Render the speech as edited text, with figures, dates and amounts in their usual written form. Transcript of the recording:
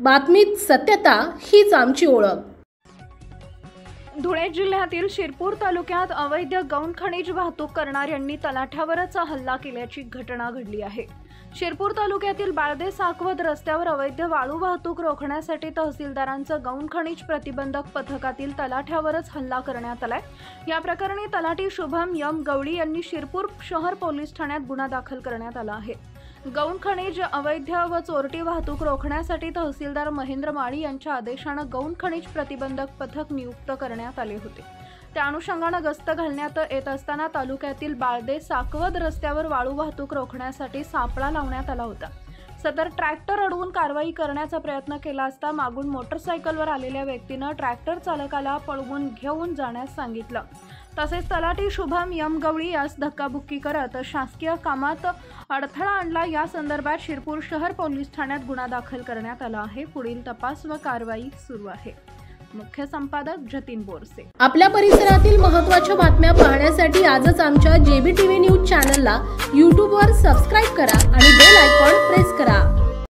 बातमीत सत्यता हीच आमची ओळख। धुळे जिल्ह्यातील शिरपूर तालुक्यात अवैध गौण खनिज वाहतूक करणाऱ्यांनी तलाठ्यावरच हल्ला केल्याची घटना घडली आहे। शिरपूर तालुक्यातील बाळदे साकवत रस्त्यावर अवैध वाळू वाहतूक रोखण्यासाठी तहसीलदारांचं गौण खनिज प्रतिबंधक पथकातील तलाठ्यावरच हल्ला करण्यात आलाय। या प्रकरणी तलाठी शुभम यम गवळी यांनी शिरपूर शहर पोलीस ठाण्यात गुन्हा दाखल करण्यात आला आहे। गौण खनिज अवैध व चोरटी वाहतूक रोखण्यासाठी तहसीलदार महेंद्र माळी यांच्या आदेशानं गौण खनिज प्रतिबंधक पथक नियुक्त करण्यात आले होते। त्या अनुषंगाने गस्त घालण्यात येत असताना तालुक्यातील बाळदे साकवत रस्त्यावर वाळू वाहतूक रोखण्यासाठी सापळा लावण्यात आला होता। सदर ट्रॅक्टर अडवून कारवाई करण्याचा प्रयत्न केला असता मागून मोटरसायकलवर आलेल्या व्यक्तीने ट्रॅक्टर चालकाला पळवून घेऊन जाण्यास सांगितलं। तसेच तलाठी शुभम यम गवळी यास धक्काबुक्की करत शासकीय कामात अडथळा आणला। या संदर्भात शिरपूर शहर पोलीस ठाण्यात गुन्हा दाखल करण्यात आला आहे। पुढील तपास व कारवाई सुरू आहे। मुख्य संपादक जतीन बोरसे। आपल्या परिसरातील महत्त्वाच्या बातम्या पाहण्यासाठी आजच आमच्या JBTV न्यूज चॅनलला YouTube वर सबस्क्राइब करा आणि बेल आयकॉन प्रेस करा।